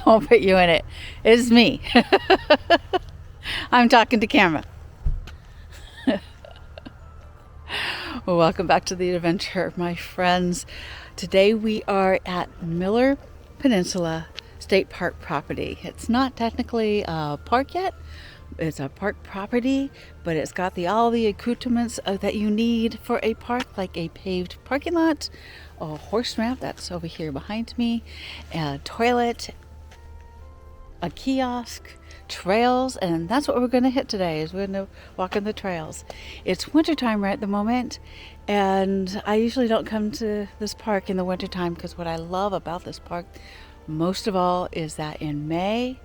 won't put you in it. It's me. I'm talking to camera. Well, welcome back to the adventure, my friends. Today we are at Miller Peninsula State Park property. It's not technically a park yet. It's a park property, but it's got all the accoutrements that you need for a park, like a paved parking lot, a horse ramp that's over here behind me, a toilet, a kiosk, trails, and that's what we're going to hit today. Is we're going to walk in the trails. It's wintertime right at the moment, and I usually don't come to this park in the wintertime because what I love about this park most of all is that in May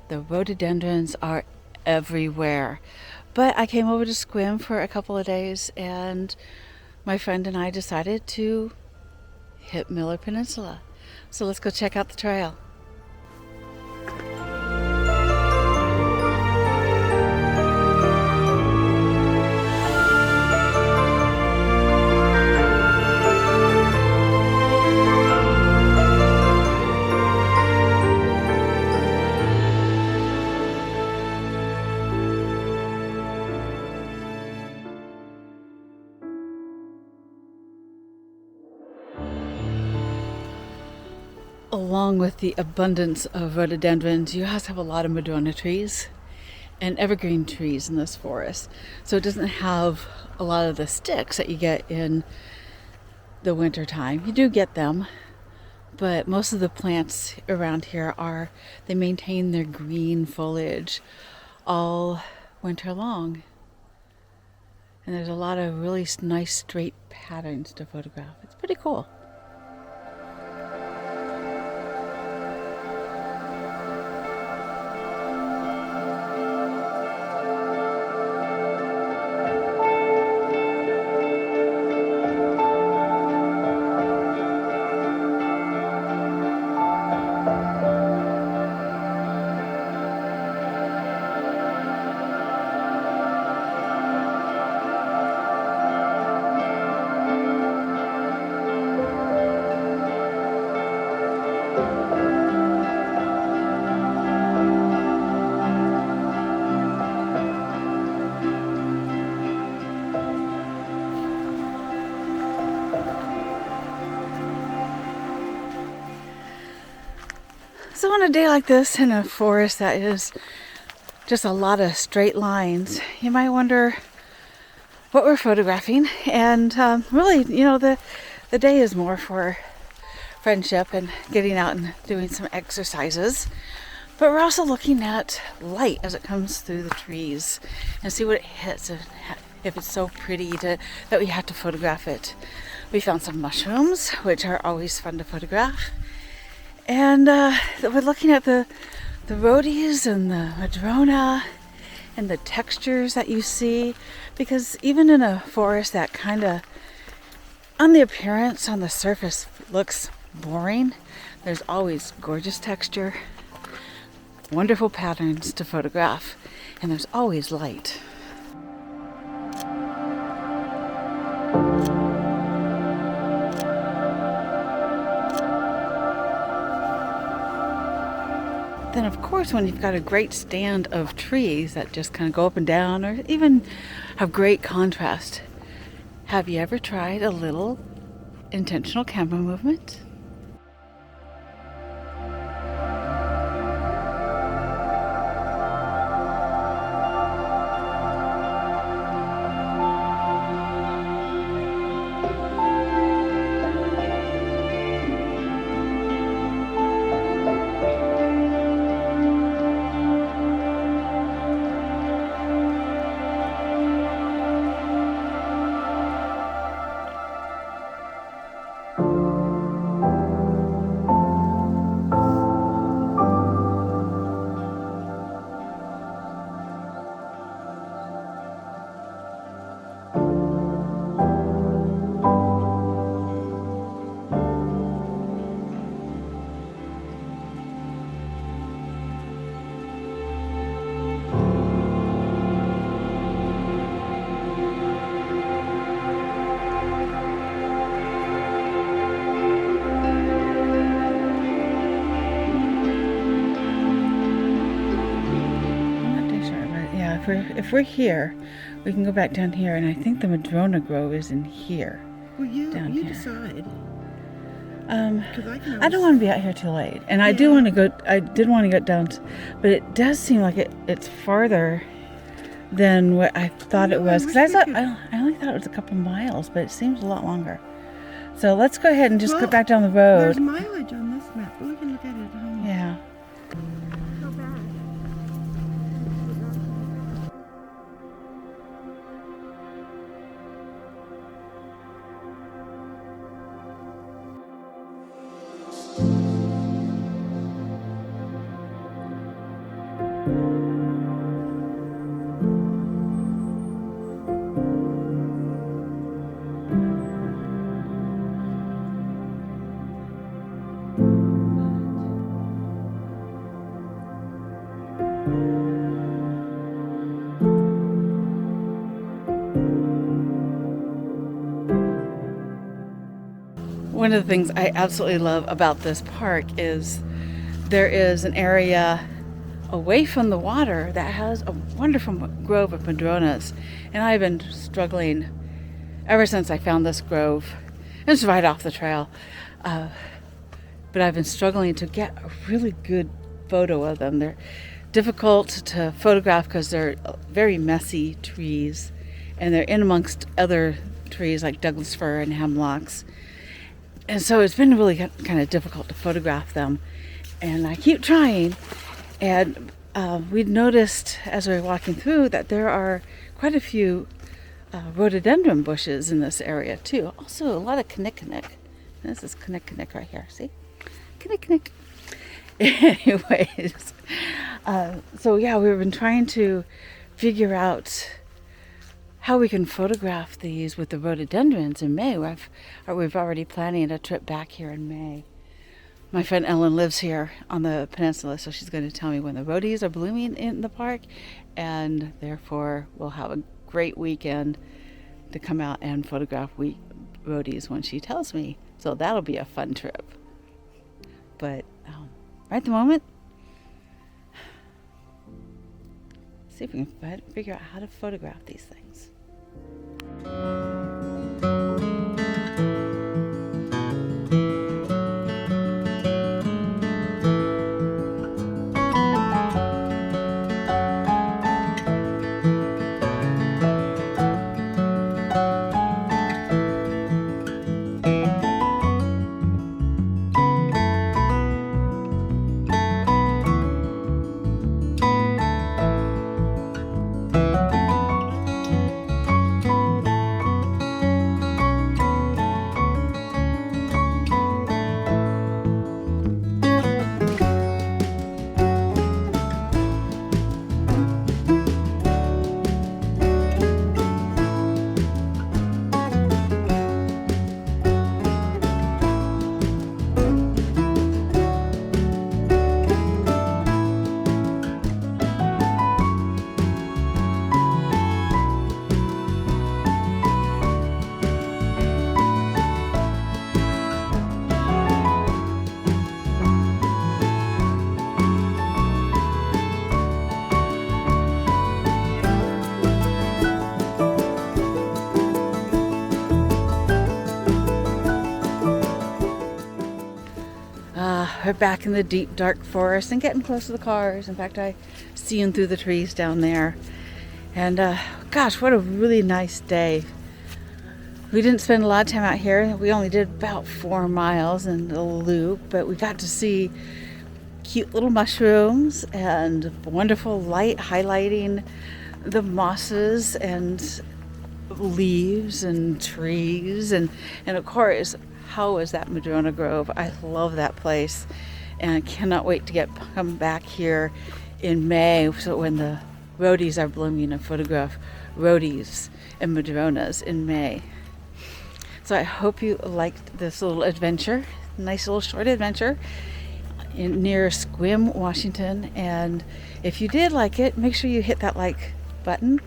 the rhododendrons are everywhere. But I came over to S'Klallam for a couple of days, and my friend and I decided to hit Miller Peninsula. So let's go check out the trail. Along with the abundance of rhododendrons, you also have a lot of Madrone trees and evergreen trees in this forest. So it doesn't have a lot of the sticks that you get in the winter time. You do get them, but most of the plants around here they maintain their green foliage all winter long. And there's a lot of really nice straight patterns to photograph. It's pretty cool. So on a day like this in a forest that is just a lot of straight lines, you might wonder what we're photographing. And really, the day is more for friendship and getting out and doing some exercises. But we're also looking at light as it comes through the trees and see what it hits and if it's so pretty that we have to photograph it. We found some mushrooms, which are always fun to photograph. And we're looking at the rhodies and the Madrone and the textures that you see, because even in a forest that kind of, on the appearance, on the surface, looks boring, there's always gorgeous texture, wonderful patterns to photograph, and there's always light. Then of course, when you've got a great stand of trees that just kind of go up and down or even have great contrast, have you ever tried a little intentional camera movement? if we're here, we can go back down here, and I think the Madrone grove is in here. Well, you here. decide. I don't want to be out here too late, and I do want to go. I did want to go down, but it does seem like it's farther than what I thought it was. Because I only thought it was a couple miles, but it seems a lot longer. So let's go ahead and just go back down the road. There's mileage on this map, but we can look at it at home. Yeah. How bad? One of the things I absolutely love about this park is there is an area away from the water that has a wonderful grove of madronas, and I've been struggling ever since I found this grove. It's right off the trail, but I've been struggling to get a really good photo of them. They're difficult to photograph because they're very messy trees, and they're in amongst other trees like Douglas fir and hemlocks. And so it's been really kind of difficult to photograph them. And I keep trying. And we'd noticed as we were walking through that there are quite a few rhododendron bushes in this area too. Also a lot of kinnikinnick. This is kinnikinnick right here. See? Kinnikinnick. Anyways. So yeah, we've been trying to figure out how we can photograph these with the rhododendrons in May. We've already planning a trip back here in May. My friend Ellen lives here on the peninsula, so she's going to tell me when the rhodies are blooming in the park, and therefore we'll have a great weekend to come out and photograph rhodies when she tells me. So that'll be a fun trip. But right at the moment, see if we can figure out how to photograph these things. We're back in the deep, dark forest and getting close to the cars. In fact, I see them through the trees down there. And gosh, what a really nice day. We didn't spend a lot of time out here. We only did about 4 miles in the loop, but we got to see cute little mushrooms and wonderful light highlighting the mosses and leaves and trees. And of course, how is that Madrone Grove? I love that place, and I cannot wait to come back here in May, so when the rhodies are blooming, and photograph rhodies and madronas in May. So I hope you liked this little adventure, nice little short adventure near S'Klallam, Washington. And if you did like it, make sure you hit that like button.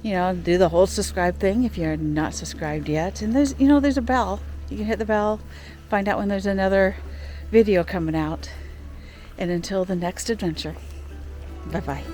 Do the whole subscribe thing if you're not subscribed yet. And there's a bell. You can hit the bell, find out when there's another video coming out. And until the next adventure, bye-bye.